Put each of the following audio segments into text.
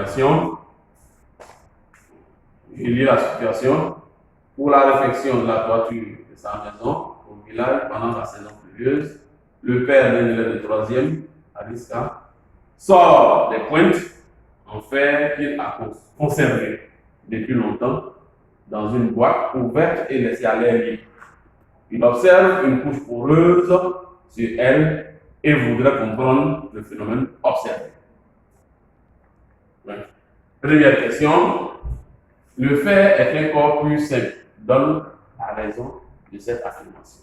situation. Je lis la situation. Pour la réfection de la toiture de sa maison au village pendant la saison pluvieuse, le père d'un élève de 3e, Aliska, sort des pointes en fer qu'il a conservé depuis longtemps dans une boîte ouverte et laissée à l'air libre. Il observe une couche poreuse sur elle et voudrait comprendre le phénomène observé. Première question. Le fer est un corps plus simple. Donne la raison de cette affirmation.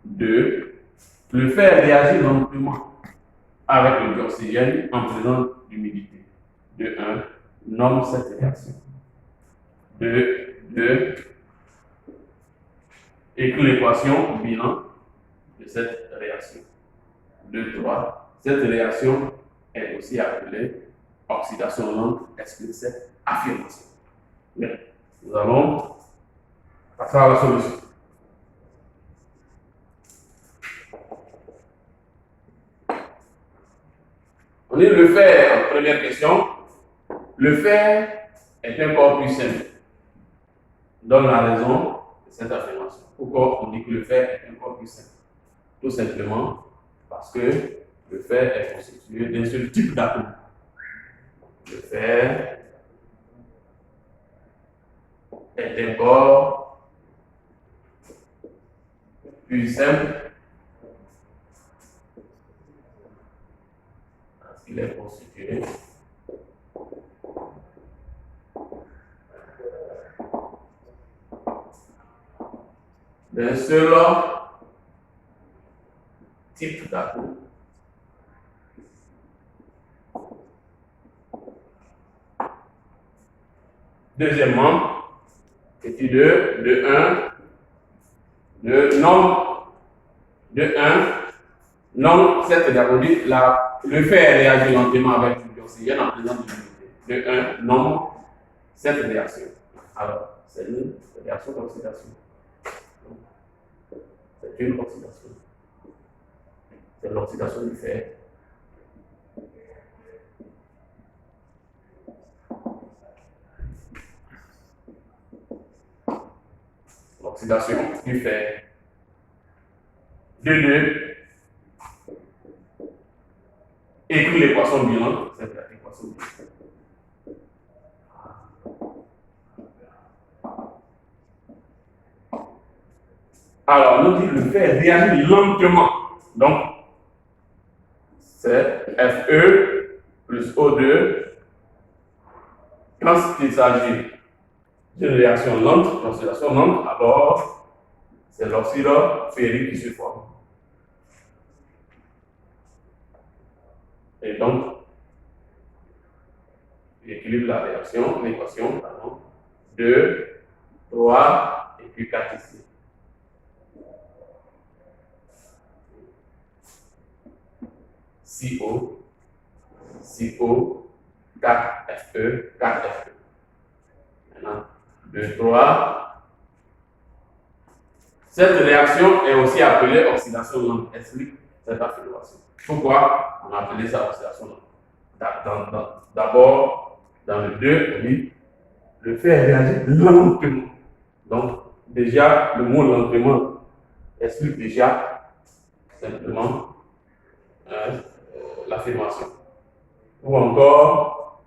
2. Le fer réagit lentement avec le dioxygène en présence d'humidité. 2.1. Nomme cette réaction. 2. Écris l'équation bilan de cette réaction. 2.3. Cette réaction est aussi appelée oxydation lente. Explique cette affirmation. Bien. Nous allons passer à la solution. On dit le fer, première question. Le fer est un corps plus simple. Donne la raison de cette affirmation. Pourquoi on dit que le fer est un corps plus simple? Tout simplement parce que le fer est constitué d'un seul type d'atome. Le fer est un corps plus simple parce qu'il est constitué d'un seul type d'atome. Deuxièmement, petit 2, de 1, de nomme cette diagonale, le fer réagit lentement avec l'oxygène en présence d'humidité. De 1, nomme cette réaction. Alors, c'est une réaction d'oxydation. C'est une oxydation. C'est l'oxydation du fer. L'oxydation du fer. 2. Écris l'équation bilan. C'est l'équation bilan. Alors, nous dit le fer réagit lentement. Donc, c'est Fe plus O2. Quand il s'agit d'une réaction lente, l'oxydation lente, alors c'est l'oxyde ferrique qui se forme. Et donc, j'équilibre la réaction, l'équation, pardon. 2, 3, et puis 4 ici. CO, 4Fe, 4Fe. Maintenant, 2, 3. Cette réaction est aussi appelée oxydation lente. Explique cette affirmation. Pourquoi on a appelé ça oxydation lente? D'abord, dans le 2, on dit le fer réagit lentement. Donc, déjà, le mot lentement explique déjà simplement l'affirmation. Ou encore,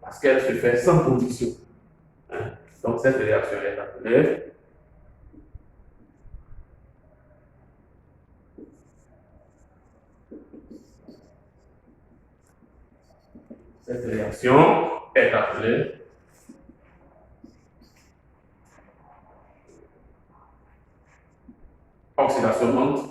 parce qu'elle se fait sans condition. Donc, cette réaction est appelée oxydation lente.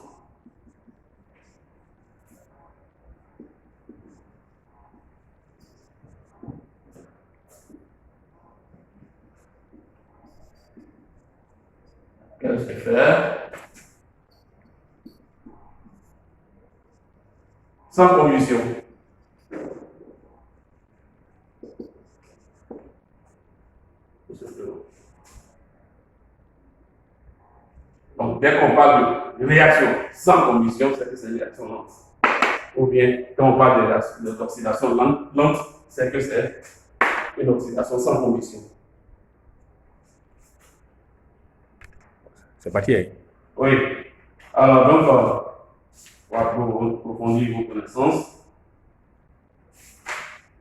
Qu'elle se fait sans combustion. Donc, dès qu'on parle de réaction sans combustion, c'est que c'est une réaction lente. Ou bien, quand on parle de l'oxydation lente, c'est que c'est une oxydation sans condition. C'est parti. Oui. Alors, donc, pour approfondir vos connaissances,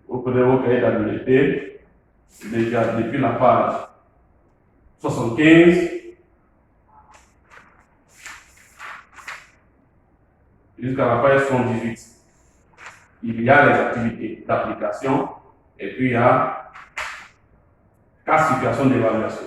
vous prenez vos cahiers d'habileté, déjà depuis la page 75 jusqu'à la page 78. Il y a les activités d'application et puis il y a 4 situations d'évaluation.